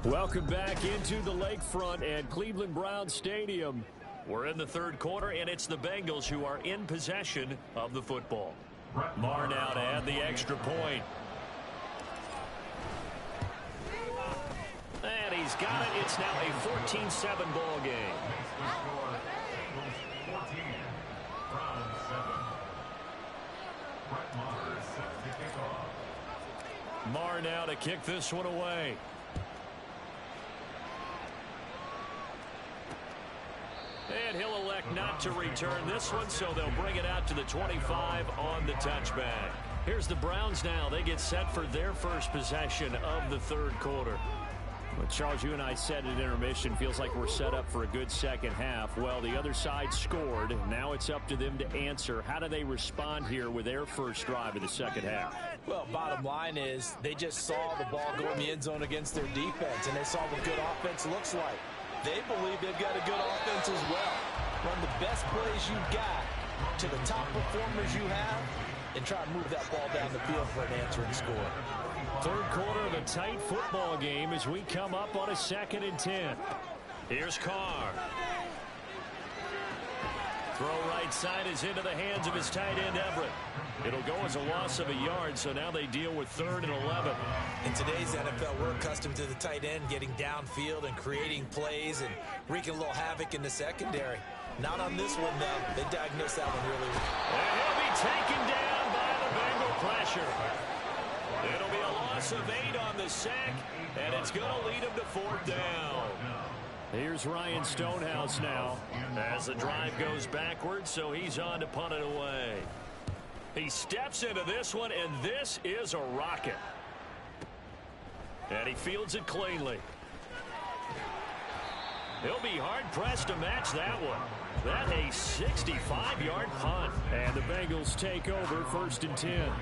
Welcome back into the lakefront at Cleveland Browns Stadium. We're in the third quarter, and it's the Bengals who are in possession of the football. Marr now to add the extra point. And he's got it. It's now a 14-7 ball game. Marr now to kick this one away. And he'll elect not to return this one, so they'll bring it out to the 25 on the touchback. Here's the Browns now. They get set for their first possession of the third quarter. Well, Charles, you and I said at intermission, feels like we're set up for a good second half. Well, the other side scored. Now it's up to them to answer. How do they respond here with their first drive of the second half? Well, bottom line is they just saw the ball go in the end zone against their defense, and they saw what good offense looks like. They believe they've got a good offense as well. Run the best plays you've got to the top performers you have and try to move that ball down the field for an answering score. Third quarter of a tight football game as we come up on a 2nd and 10. Here's Carr. Throw right side is into the hands of his tight end, Everett. It'll go as a loss of a yard, so now they deal with 3rd and 11. In today's NFL, we're accustomed to the tight end getting downfield and creating plays and wreaking a little havoc in the secondary. Not on this one, though. They diagnosed that one really well. And he'll be taken down by the Bengal pressure. It'll be a loss of 8 on the sack, and it's going to lead him to 4th down. Here's Ryan Stonehouse now as the drive goes backwards, so he's on to punt it away. He steps into this one, and this is a rocket. And he fields it cleanly. He'll be hard-pressed to match that one. That's a 65-yard punt. And the Bengals take over 1st and 10.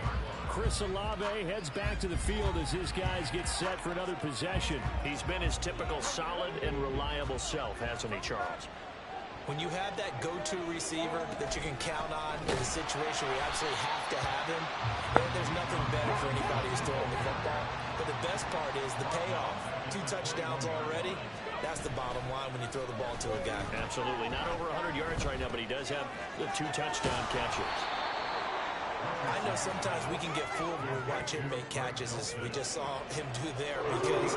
Chris Olave heads back to the field as his guys get set for another possession. He's been his typical solid and reliable self, hasn't he, Charles? When you have that go-to receiver that you can count on in a situation where you absolutely have to have him, there's nothing better for anybody who's throwing the football. But the best part is the payoff. 2 touchdowns already. That's the bottom line when you throw the ball to a guy. Absolutely. Not over 100 yards right now, but he does have the 2 touchdown catches. I know sometimes we can get fooled when we watch him make catches, as we just saw him do there, because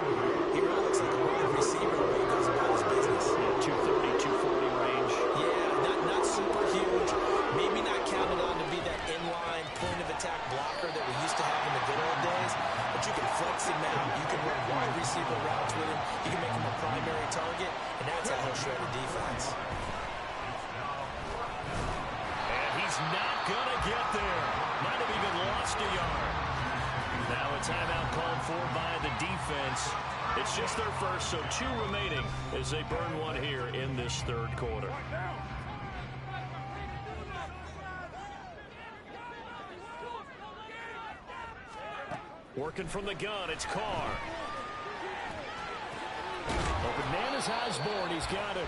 he really looks like a wide receiver when he goes about his business. 230, 240 range. Yeah, not super huge. Maybe not counted on to be that inline point-of-attack blocker that we used to have in the good old days, but you can flex him out. You can run wide receiver routes with him. You can make him a primary target, and that's how he'll shred a defense. And he's not going to get there. Might have even lost a yard. Now a timeout called for by the defense. It's just their first, so 2 remaining as they burn 1 here in this third quarter. Working from the gun, it's Carr. Open man is Osborne. He's got it.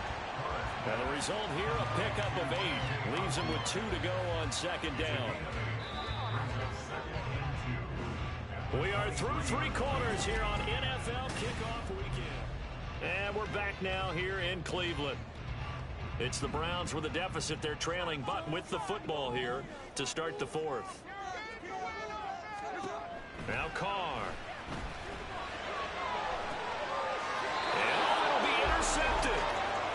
And the result here, a pickup of 8. Leaves him with 2 to go on 2nd down. We are through 3 quarters here on NFL Kickoff Weekend. And we're back now here in Cleveland. It's the Browns with a deficit. They're trailing, but with the football here to start the 4th. Now Carr. And it'll be intercepted.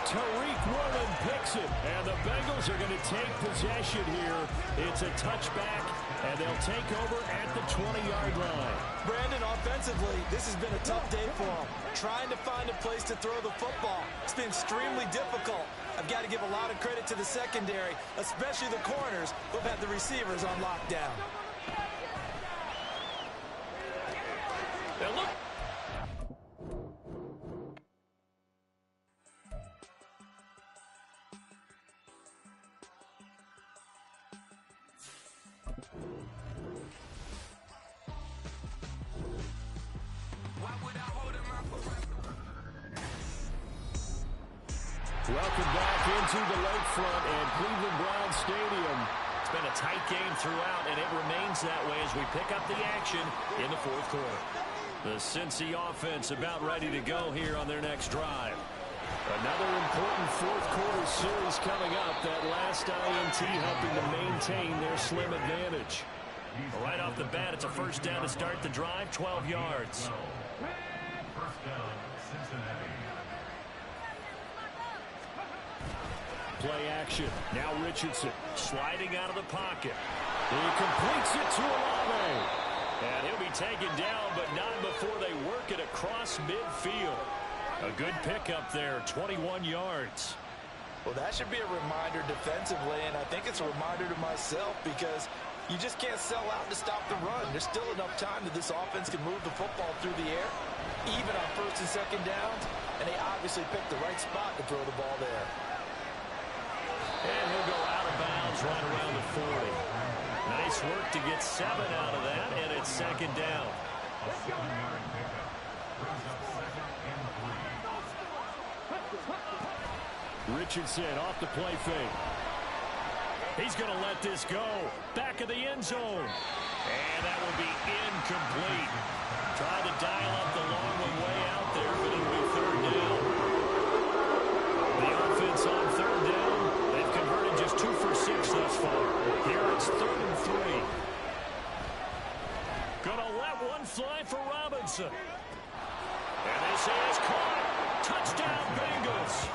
Tariq Woolen picks it, and the Bengals are going to take possession here. It's a touchback, and they'll take over at the 20-yard line. Brandon, offensively, this has been a tough day for them. Trying to find a place to throw the football. It's been extremely difficult. I've got to give a lot of credit to the secondary, especially the corners who've had the receivers on lockdown. Now look. Welcome back into the lakefront and Cleveland Browns Stadium. It's been a tight game throughout, and it remains that way as we pick up the action in the fourth quarter. The Cincy offense about ready to go here on their next drive. Another important fourth quarter series coming up. That last INT helping to maintain their slim advantage. Right off the bat, it's a first down to start the drive, 12 yards. First down, Cincinnati. Play action. Now Richardson sliding out of the pocket. He completes it to Olave. And he'll be taken down, but not before they work it across midfield. A good pickup there, 21 yards. Well, that should be a reminder defensively, and I think it's a reminder to myself because you just can't sell out to stop the run. There's still enough time that this offense can move the football through the air, even on first and second downs, and they obviously picked the right spot to throw the ball there. And he'll go out of bounds right around the 40. Nice work to get 7 out of that, and it's second down. A 7-yard pickup. Brings up second and 3. Richardson off the play fake. He's going to let this go. Back of the end zone. And that will be incomplete. Tried to dial up the long one way out there, but it'll be third down. The offense on third down. They've converted just 2 for 6 thus far. Here it's 3rd and 3. Gonna let one fly for Robinson. And this is caught. Touchdown Bengals.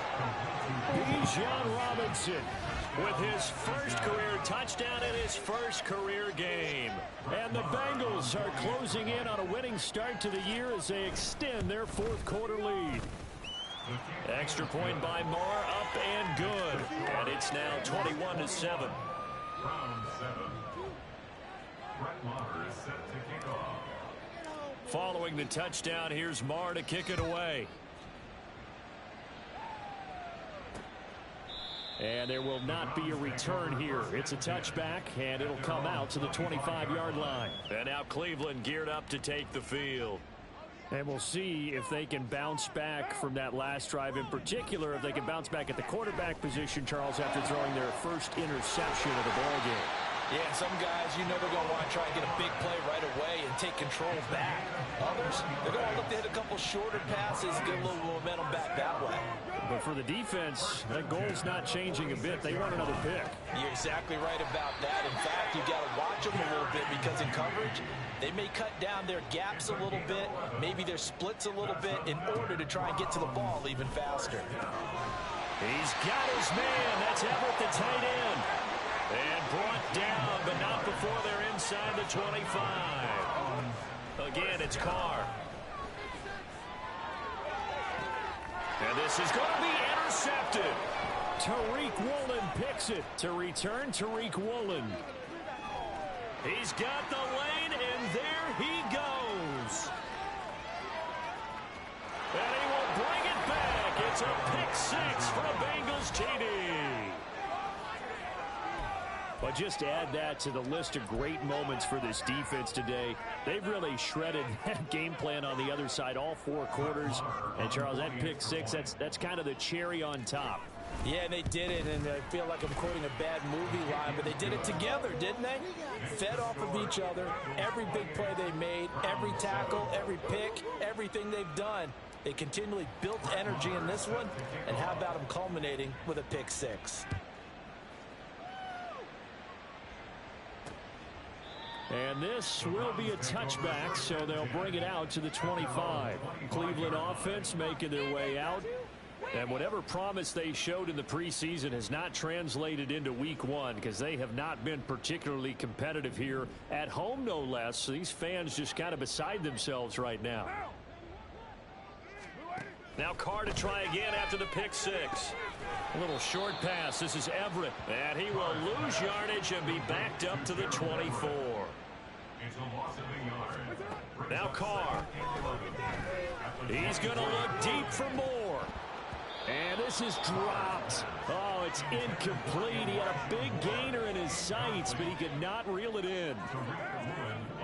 Bijan Robinson with his first career touchdown in his first career game. And the Bengals are closing in on a winning start to the year as they extend their fourth quarter lead. Extra point by Marr, up and good. And it's now 21-7. Round 7. Brett Maher is set to kick off. Following the touchdown, here's Marr to kick it away. And there will not be a return here. It's a touchback, and it'll come out to the 25-yard line. And now Cleveland geared up to take the field. And we'll see if they can bounce back from that last drive, in particular, if they can bounce back at the quarterback position, Charles, after throwing their first interception of the ballgame. Yeah, and some guys, you know they're going to want to try and get a big play right away and take control back. Others, they're going to look to hit a couple shorter passes, get a little momentum back that way. But for the defense, that goal's not changing a bit. They want another pick. You're exactly right about that. In fact, you've got to watch them a little bit because in coverage, they may cut down their gaps a little bit, maybe their splits a little bit in order to try and get to the ball even faster. He's got his man. That's Everett, the tight end. And brought down, but not before they're inside the 25. Again, it's Carr. And this is going to be intercepted. Tariq Woolen picks it. To return, Tariq Woolen. He's got the lane, and there he goes. And he will bring it back. It's a pick 6 for a Bengals TD. But just to add that to the list of great moments for this defense today, they've really shredded that game plan on the other side all 4 quarters. And, Charles, that pick 6, that's kind of the cherry on top. Yeah, and they did it, and I feel like I'm quoting a bad movie line, but they did it together, didn't they? Fed off of each other, every big play they made, every tackle, every pick, everything they've done. They continually built energy in this one, and how about them culminating with a pick 6? And this will be a touchback, so they'll bring it out to the 25. Cleveland offense making their way out. And whatever promise they showed in the preseason has not translated into week 1 because they have not been particularly competitive here at home, no less. So these fans just kind of beside themselves right now. Now Carr to try again after the pick 6. A little short pass. This is Everett. And he will lose yardage and be backed up to the 24. It's a loss of a yard. Now Carr. He's going to look deep for more. And this is dropped. Oh, it's incomplete. He had a big gainer in his sights, but he could not reel it in.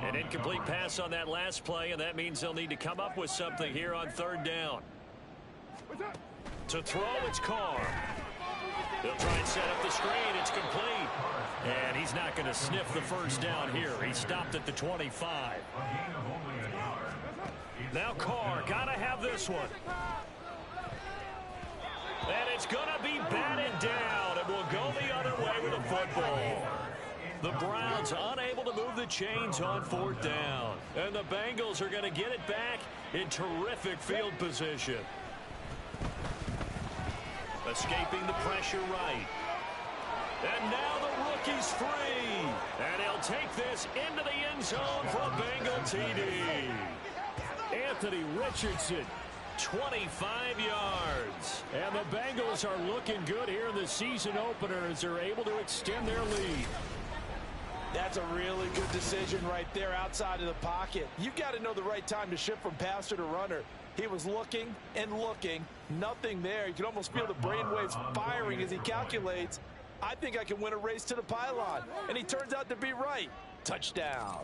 An incomplete pass on that last play, and that means they'll need to come up with something here on 3rd down. To throw, it's Carr. They'll try and set up the screen. It's complete. And he's he's not going to sniff the first down here. He stopped at the 25. Now Carr, got to have this one. And it's going to be batted down, and will go the other way with the football. The Browns unable to move the chains on 4th down. And the Bengals are going to get it back in terrific field position. Escaping the pressure right. And now the rookie's free. And he'll take this into the end zone for a Bengal TD. Anthony Richardson, 25 yards. And the Bengals are looking good here in the season opener as they're able to extend their lead. That's a really good decision right there outside of the pocket. You've got to know the right time to shift from passer to runner. He was looking and looking. Nothing there. You can almost feel the brainwaves firing as he calculates, I think I can win a race to the pylon. And he turns out to be right. Touchdown.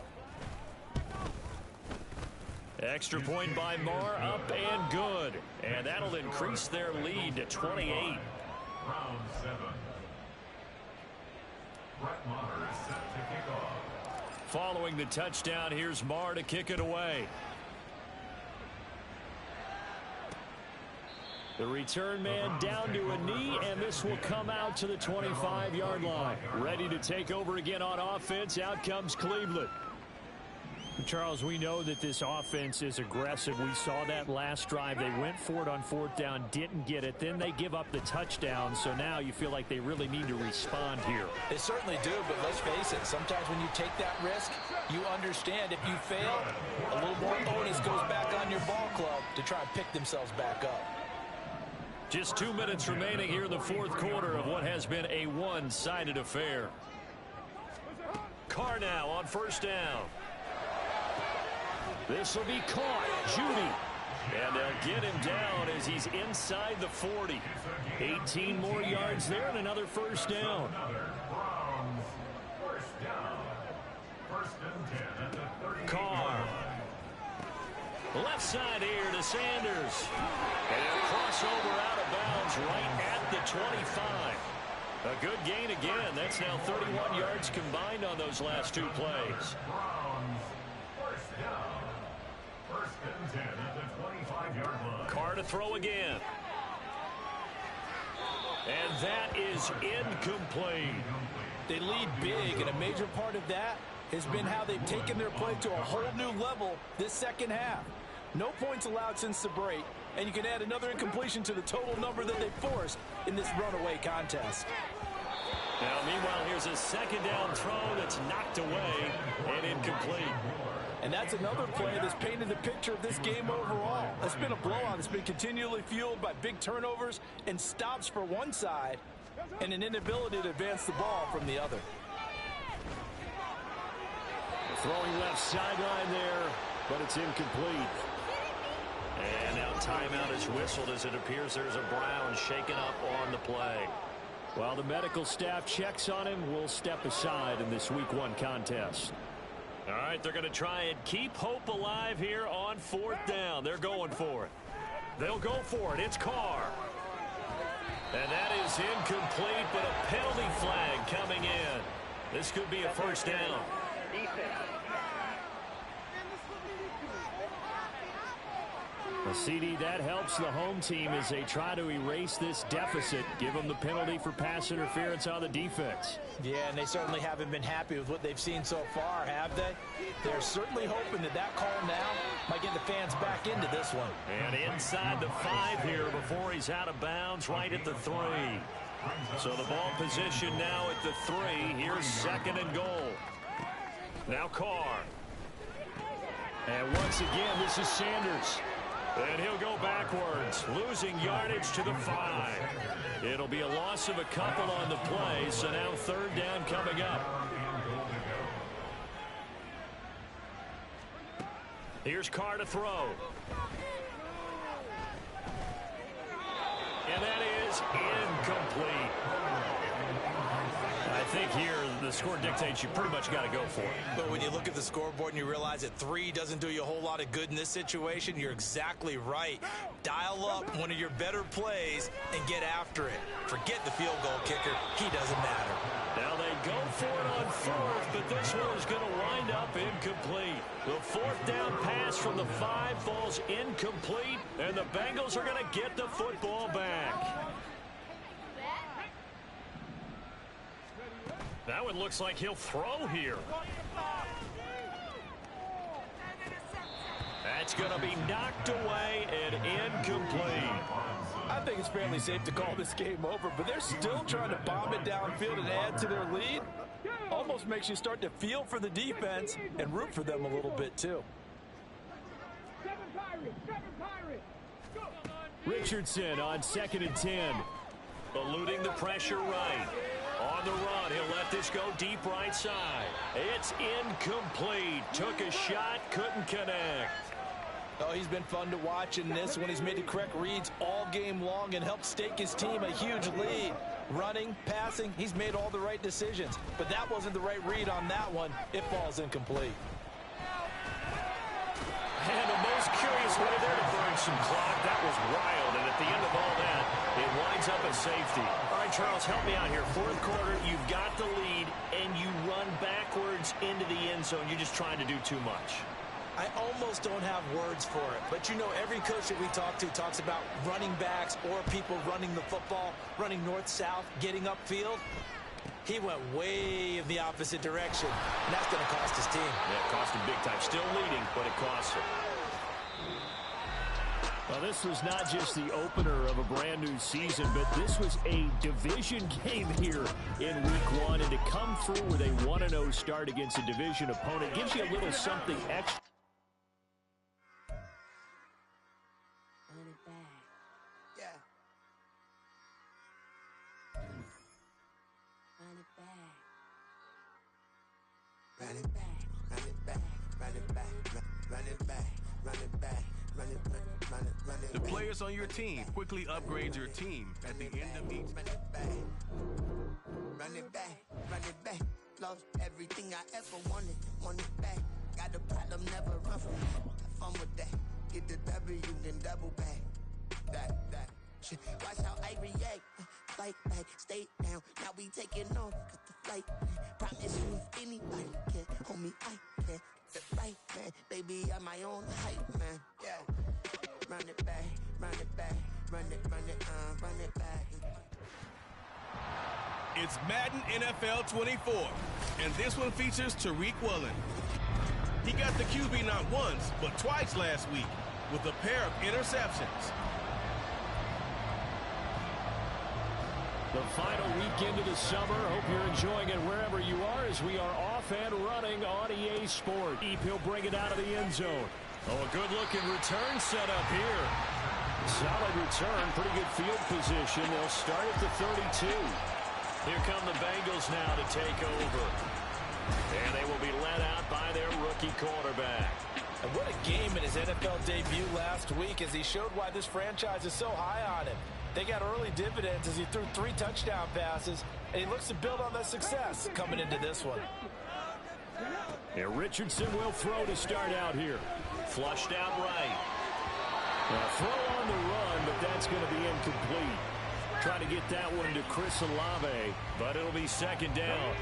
Extra point by Marr, up and good. And that'll increase their lead to 28. Round 7. Brett Maher is set to kick off. Following the touchdown, here's Marr to kick it away. The return man down to a knee, and this will come out to the 25-yard line. Ready to take over again on offense. Out comes Cleveland. Charles, we know that this offense is aggressive. We saw that last drive. They went for it on 4th down, didn't get it. Then they give up the touchdown, so now you feel like they really need to respond here. They certainly do, but let's face it. Sometimes when you take that risk, you understand if you fail, a little more onus goes back on your ball club to try and pick themselves back up. Just 2 minutes remaining here in the 4th quarter of what has been a one-sided affair. Carr now on 1st down. This will be caught. Judy. And they'll get him down as he's inside the 40. 18 more yards there and another 1st down. Carr. Left side here to Sanders. And a crossover out of bounds right at the 25. A good gain again. That's now 31 yards combined on those last 2 plays. Carr to throw again. And that is incomplete. They lead big, and a major part of that has been how they've taken their play to a whole new level this second half. No points allowed since the break, and you can add another incompletion to the total number that they forced in this runaway contest. Now, meanwhile, here's a second down throw that's knocked away and incomplete. And that's another play that's painted the picture of this game overall. It's been a blowout. It's been continually fueled by big turnovers and stops for one side and an inability to advance the ball from the other. Throwing left sideline there, but it's incomplete. And now timeout is whistled as it appears there's a Brown shaken up on the play. While the medical staff checks on him, we'll step aside in this Week 1 contest. All right, they're going to try and keep hope alive here on 4th down. They're going for it. They'll go for it. It's Carr. And that is incomplete, but a penalty flag coming in. This could be a 1st down. Well, CD, that helps the home team as they try to erase this deficit. Give them the penalty for pass interference on the defense. Yeah, and they certainly haven't been happy with what they've seen so far, have they? They're certainly hoping that that call now might get the fans back into this one. And inside the 5 here before he's out of bounds right at the 3. So the ball position now at the 3. Here's 2nd and goal. Now Carr. And once again, this is Sanders. And he'll go backwards, losing yardage to the 5. It'll be a loss of a couple on the play, so now 3rd down coming up. Here's Carr to throw. And that is incomplete. I think here the score dictates you pretty much got to go for it. But when you look at the scoreboard and you realize that 3 doesn't do you a whole lot of good in this situation, you're exactly right. Dial up one of your better plays and get after it. Forget the field goal kicker. He doesn't matter. Now they go for it on on fourth, but this one is going to wind up incomplete. The fourth down pass from the 5 falls incomplete, and the Bengals are going to get the football back. That one looks like he'll throw here. That's going to be knocked away and incomplete. I think it's fairly safe to call this game over, but they're still trying to bomb it downfield and add to their lead. Almost makes you start to feel for the defense and root for them a little bit too. Richardson on 2nd and 10. Eluding the pressure right. On the run, he'll let this go deep right side. It's incomplete. Took a shot, couldn't connect. Oh, he's been fun to watch in this one. He's made the correct reads all game long and helped stake his team a huge lead. Running, passing, he's made all the right decisions. But that wasn't the right read on that one. It falls incomplete. And the most curious way there to burn some clock. That was wild. And at the end of all that, it winds up at safety. All right, Charles, help me out here. Fourth quarter, you've got the lead, and you run backwards into the end zone. You're just trying to do too much. I almost don't have words for it. But, you know, every coach that we talk to talks about running backs or people running the football, running north-south, getting upfield. He went way in the opposite direction, and that's going to cost his team. Yeah, it cost him big time. Still leading, but it cost him. Well, this was not just the opener of a brand new season, but this was a division game here in week 1. And to come through with a 1-0 start against a division opponent gives you a little something extra. The players on your team quickly upgrade your team at the end of each. Run it back, lost everything I ever wanted, want it back. Got a problem, never run from it. Have fun with that. Get the W, then double back. That shit. Watch how I react. Fight back, stay down. Now we taking off, cut the flight. Promise you, if anybody can, homie, I can. The right man, baby, I'm my own hype man. Yeah. Run it back, run it back, run it back. It's Madden NFL 24, and this one features Tariq Woolen. He got the QB not once, but twice last week with a pair of interceptions. The final weekend of the summer. Hope you're enjoying it wherever you are as we are off and running on EA Sport. He'll bring it out of the end zone. Oh, a good-looking return set up here. Solid return, pretty good field position. They'll start at the 32. Here come the Bengals now to take over. And they will be led out by their rookie quarterback. And what a game in his NFL debut last week as he showed why this franchise is so high on him. They got early dividends as he threw 3 touchdown passes, and he looks to build on that success coming into this one. Yeah, Richardson will throw to start out here. Flushed out right. Now, throw on the run, but that's going to be incomplete. Trying to get that one to Chris Olave, but it'll be second down.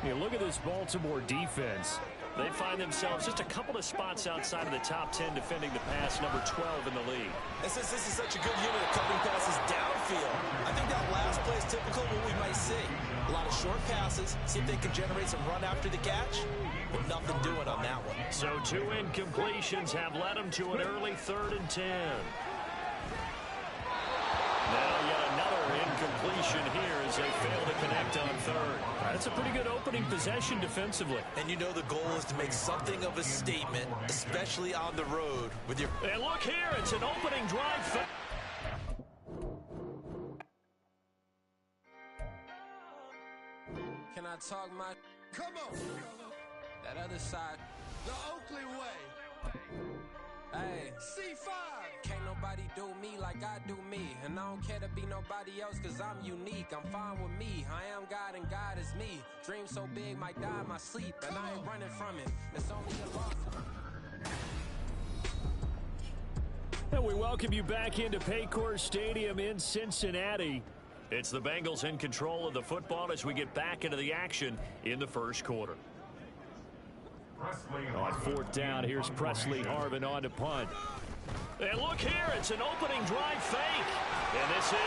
You look at this Baltimore defense. They find themselves just a couple of spots outside of the top 10 defending the pass, number 12 in the league. And since this is such a good unit of covering passes downfield, I think that last play is typical of what we might see. A lot of short passes, see if they can generate some run after the catch, but nothing doing on that one. So 2 incompletions have led them to an early 3rd and 10. Now yet another incompletion here as they fail to connect on 3rd. That's a pretty good opening possession defensively. And you know the goal is to make something of a statement, especially on the road with your... And look here, it's an opening drive. Can I talk my... Come on! That other side. The Oakley way. Hey. C5! Can't nobody do me like I do me. And I don't care to be nobody else cause I'm unique. I'm fine with me. I am God and God is me. Dream so big might die in my sleep. And I ain't running from it. It's only a loss. And we welcome you back into Paycor Stadium in Cincinnati. It's the Bengals in control of the football as we get back into the action in the first quarter. On fourth down, here's Presley Harvin on to punt. And look here, it's an opening drive fake. And this is...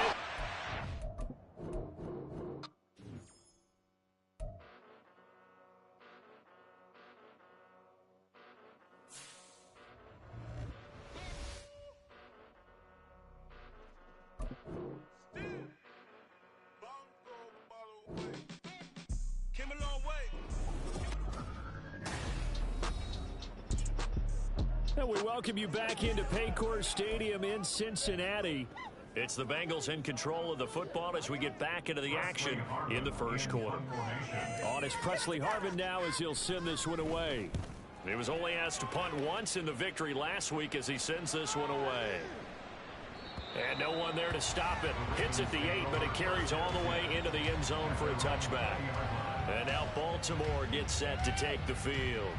And we welcome you back into Paycor Stadium in Cincinnati. It's the Bengals in control of the football as we get back into the action in the first quarter. On is Presley Harvin now as he'll send this one away. He was only asked to punt once in the victory last week as he sends this one away. And no one there to stop it. Hits at the 8, but it carries all the way into the end zone for a touchback. And now Baltimore gets set to take the field.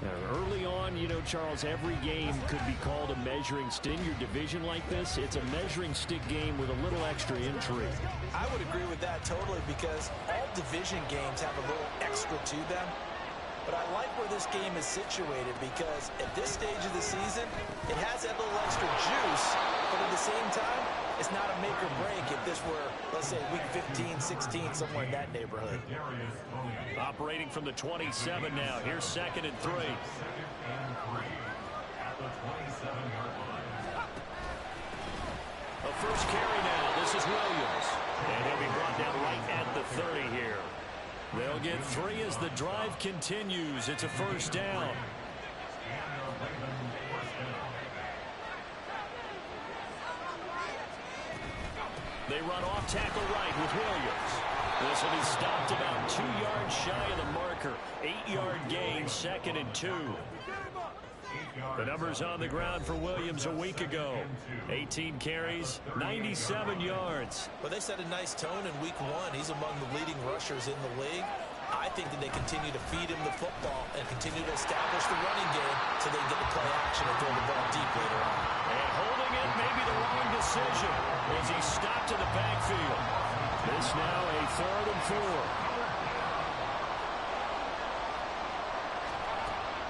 Now, early on, you know, Charles, every game could be called a measuring stick. In your division like this, it's a measuring stick game with a little extra intrigue. I would agree with that totally because all division games have a little extra to them. But I like where this game is situated because at this stage of the season, it has that little extra juice, but at the same time, it's not a make or break if this were, let's say, week 15, 16, somewhere in that neighborhood. Operating from the 27 now. Here's 2nd and 3. A first carry now. This is Williams. And he'll be brought down right at the 30 here. They'll get 3 as the drive continues. It's a first down. They run off tackle right with Williams. This will be stopped about 2 yards shy of the marker. 8-yard gain, 2nd and 2. The numbers on the ground for Williams a week ago. 18 carries, 97 yards. Well, they set a nice tone in week 1. He's among the leading rushers in the league. I think that they continue to feed him the football and continue to establish the running game so they get to play action and throw the ball deep later on. And holding it may be the wrong decision as he stopped in the backfield. This now a 3rd and 4.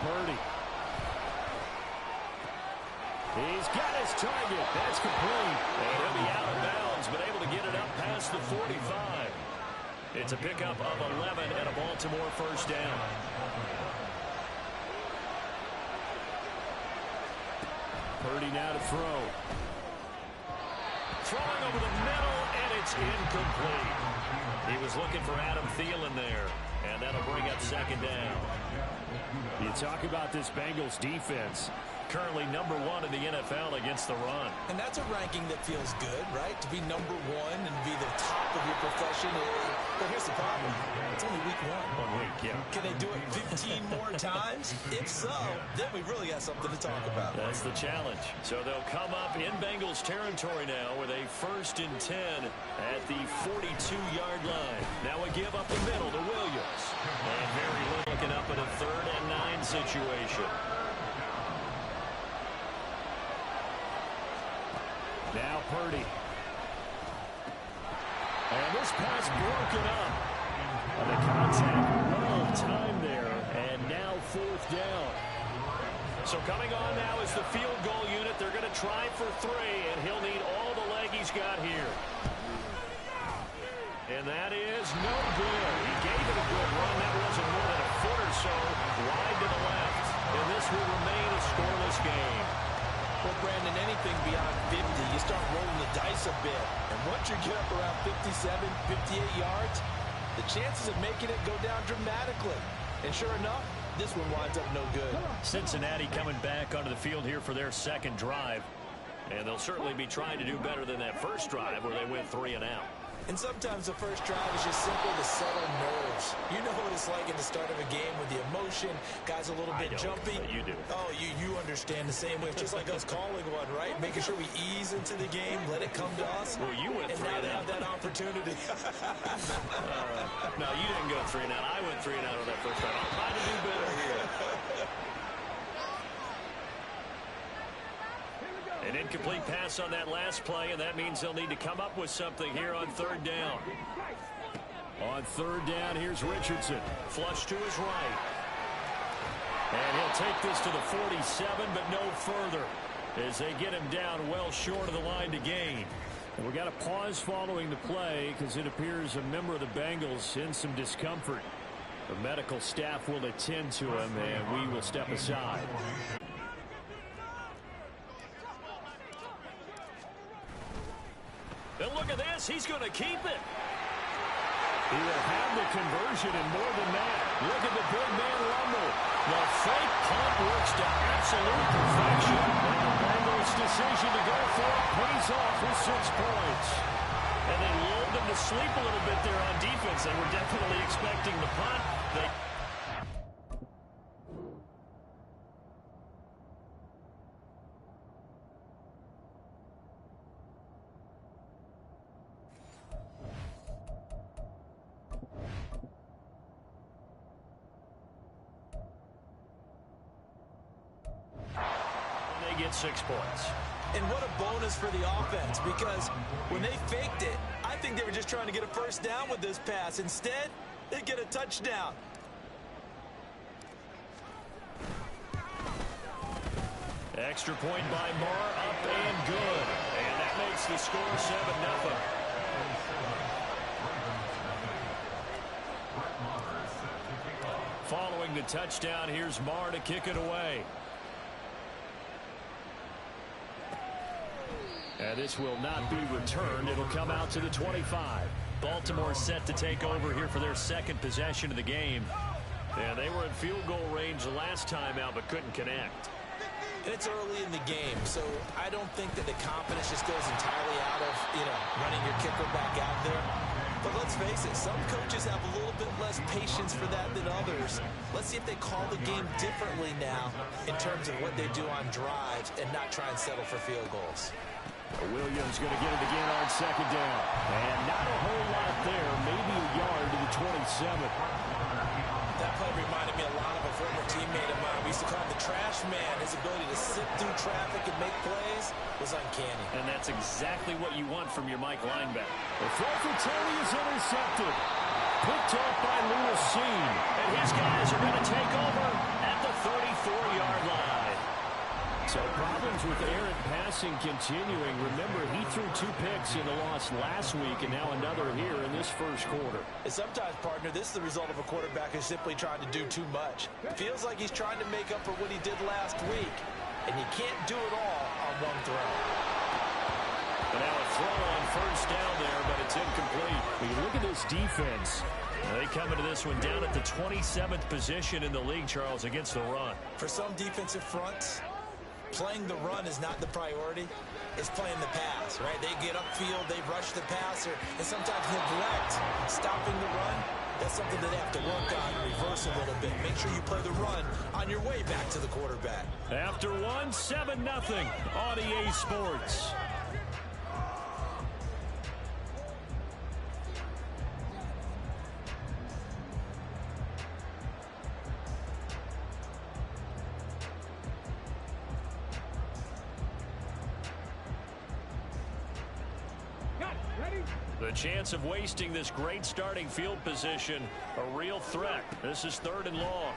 Purdy. He's got his target. That's complete. And he'll be out of bounds, but able to get it up past the 45. It's a pickup of 11 and a Baltimore first down. Purdy now to throw. Throwing over the middle, and it's incomplete. He was looking for Adam Thielen there, and that'll bring up 2nd down. You talk about this Bengals defense. Currently number 1 in the NFL against the run. And that's a ranking that feels good, right? To be number 1 and be the top of your profession. But here's the problem. It's only week 1. 1 week, yeah. Can they do it 15 more times? If so, then we really got something to talk about. That's the challenge. So they'll come up in Bengals territory now with a 1st and 10 at the 42-yard line. Now a give up the middle to Williams. And very little looking up at a 3rd and 9 situation. Now Purdy. And this pass broken up. And the contact well timed there. And now 4th down. So coming on now is the field goal unit. They're going to try for 3, and he'll need all the leg he's got here. And that is no good. He gave it a good run. That wasn't more than a foot or so wide to the left. And this will remain a scoreless game. Well, Brandon, anything beyond 50, you start rolling the dice a bit. And once you get up around 57, 58 yards, the chances of making it go down dramatically. And sure enough, this one winds up no good. Cincinnati coming back onto the field here for their 2nd drive. And they'll certainly be trying to do better than that first drive where they went 3 and out. And sometimes the first drive is just simply to settle nerves. You know what it's like at the start of a game with the emotion, guys a little bit jumpy. You do. Oh, you understand the same way. It's just like us calling one, right? Making sure we ease into the game, let it come to us. Well, you went 3 and out. And now they have that opportunity. No, you didn't go 3 and out. I went 3 and out on that first drive. I'm trying to do better here. And An incomplete pass on that last play, and that means they'll need to come up with something here on third down. On third down, here's Richardson. Flush to his right. And he'll take this to the 47, but no further, as they get him down well short of the line to gain. And we got a pause following the play because it appears a member of the Bengals in some discomfort. The medical staff will attend to him, and we will step aside. And look at this. He's going to keep it. He will have the conversion and more than that. Look at the big man rumble. The fake punt works to absolute perfection. And the Bengals' decision to go for it pays off with 6 points. And they lulled them to sleep a little bit there on defense. They were definitely expecting the punt. They get 6 points. And what a bonus for the offense, because when they faked it, I think they were just trying to get a first down with this pass. Instead, they get a touchdown. Extra point by Marr, up and good. And that makes the score 7-0. Following the touchdown, here's Marr to kick it away. And this will not be returned. It'll come out to the 25. Baltimore set to take over here for their second possession of the game. And they were in field goal range the last time out, but couldn't connect. And it's early in the game, so I don't think that the confidence just goes entirely out of, running your kicker back out there. But let's face it, some coaches have a little bit less patience for that than others. Let's see if they call the game differently now in terms of what they do on drives and not try and settle for field goals. Williams going to get it again on second down. And not a whole lot there, maybe a yard to the 27. That play reminded me a lot of a former teammate of mine. We used to call him the trash man. His ability to sit through traffic and make plays was uncanny. And that's exactly what you want from your Mike linebacker. The throw for Tony is intercepted. Picked off by Lewis Cine. And his guys are going to take over at the 34-yard line. So problems with errant passing continuing. Remember, he threw 2 picks in the loss last week, and now another here in this first quarter. And sometimes, partner, this is the result of a quarterback who's simply trying to do too much. It feels like he's trying to make up for what he did last week, and you can't do it all on one throw. And now a throw on first down there, but it's incomplete. When you look at this defense, they come into this one down at the 27th position in the league, Charles, against the run. For some defensive fronts, playing the run is not the priority. It's playing the pass, right? They get upfield, they rush the passer, and sometimes neglect stopping the run. That's something that they have to work on, reverse a little bit. Make sure you play the run on your way back to the quarterback. After 7-0 on EA Sports. The chance of wasting this great starting field position, a real threat. This is 3rd and long.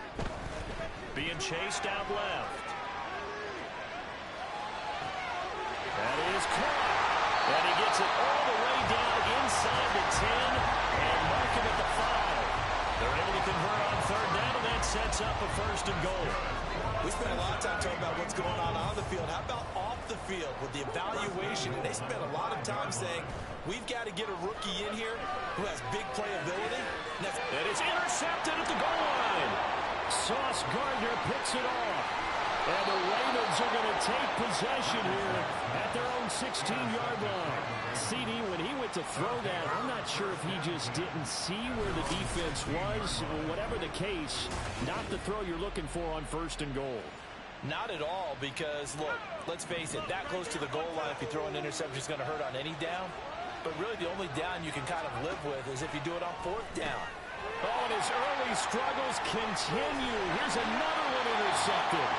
Being chased out left. That is caught. And he gets it all the way down inside the 10 and mark him at the 5. They're able to convert on 3rd down, and that sets up a 1st and goal. We spent a lot of time talking about what's going on the field. How about off the field with the evaluation? And they spent a lot of time saying, we've got to get a rookie in here who has big playability. And it's intercepted at the goal line. Sauce Gardner picks it off. And the Ravens are going to take possession here at their own 16-yard line. CD, when he went to throw that, I'm not sure if he just didn't see where the defense was. Whatever the case, not the throw you're looking for on 1st and goal. Not at all, because, look, let's face it, that close to the goal line, if you throw an interception, is going to hurt on any down. But really, the only down you can kind of live with is if you do it on 4th down. Oh, and his early struggles continue. Here's another one intercepted.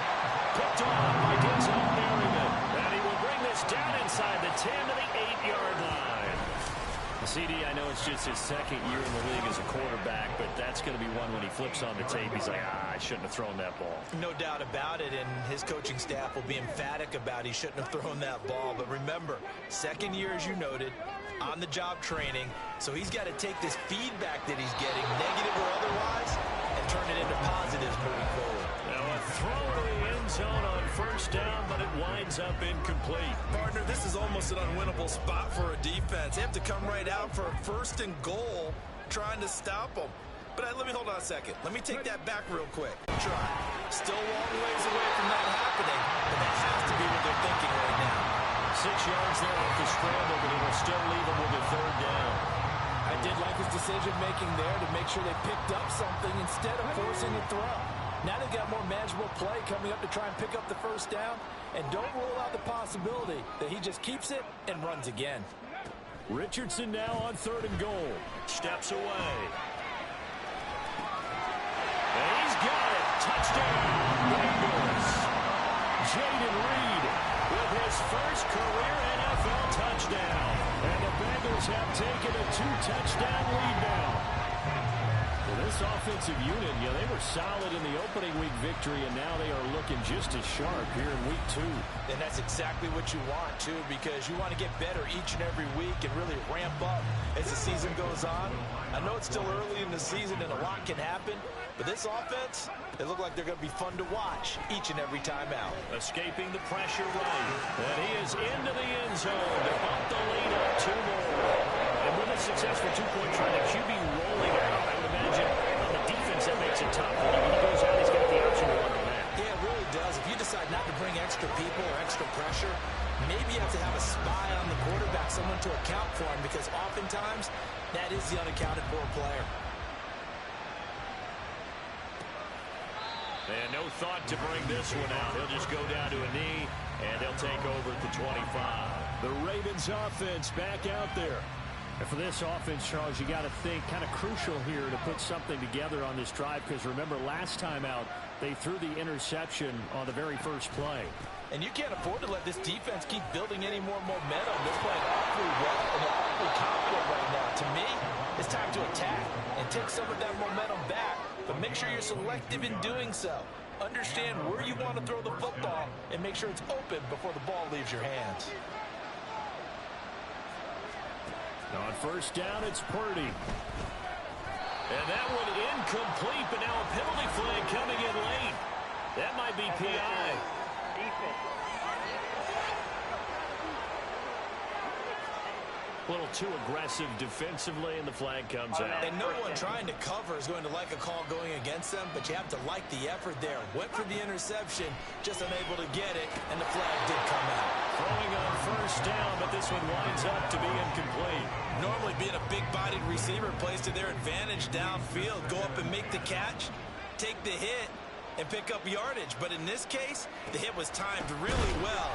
Picked off by Denzel Merriman. And he will bring this It's down inside the 10 to the 8-yard line. CD, I know it's just his second year in the league as a quarterback, but that's going to be one when he flips on the tape. He's like, I shouldn't have thrown that ball. No doubt about it, and his coaching staff will be emphatic about he shouldn't have thrown that ball. But remember, second year, as you noted, on-the-job training, so he's got to take this feedback that he's getting, negative or otherwise, and turn it into positives moving forward. Now a throw to the end zone on first down, but it winds up incomplete. Partner, this is almost an unwinnable spot for a defense. They have to come right out for a first and goal trying to stop them. But let me hold on a second. Let me take that back real quick. Try. Still a long ways away from that happening, but that has to be what they're thinking right now. 6 yards there off the scramble, but it will still leave them with a third down. I did like his decision-making there to make sure they picked up something instead of forcing a throw. Now they've got more manageable play coming up to try and pick up the first down, and don't rule out the possibility that he just keeps it and runs again. Richardson now on third and goal. Steps away. And he's got it. Touchdown, Bengals. Jaden Reed with his first career NFL touchdown. And the Bengals have taken a 2-touchdown lead now. Well, this offensive unit, they were solid in the opening week victory, and now they are looking just as sharp here in week 2. And that's exactly what you want, too, because you want to get better each and every week and really ramp up as the season goes on. I know it's still early in the season and a lot can happen, but this offense, they look like they're going to be fun to watch each and every time out. Escaping the pressure right, and he is into the end zone to bump the lead up 2 more. And with a successful 2-point try, the QB rolling out, I would imagine on the defense that makes it tough. When he goes out, he's got the option to run the back. Yeah, it really does. If you decide not to bring extra people or extra pressure, maybe you have to have a spy on the quarterback, someone to account for him, because oftentimes that is the unaccounted for player. And no thought to bring this one out. He'll just go down to a knee, and they'll take over at the 25. The Ravens offense back out there. And for this offense, Charles, you got to think kind of crucial here to put something together on this drive, because remember last time out, they threw the interception on the very first play. And you can't afford to let this defense keep building any more momentum. They're playing awfully well, and they're awfully confident right now. To me, it's time to attack and take some of that momentum back, but make sure you're selective in doing so. Understand where you want to throw the football and make sure it's open before the ball leaves your hands. On first down, it's Purdy. And that one incomplete, but now a penalty flag coming in late. That might be PI. A little too aggressive defensively, and the flag comes out. And no one trying to cover is going to like a call going against them, but you have to like the effort there. Went for the interception, just unable to get it, and the flag did come out. Throwing on first down, but this one winds up to be incomplete. Normally being a big-bodied receiver plays to their advantage downfield. Go up and make the catch, take the hit, and pick up yardage. But in this case, the hit was timed really well.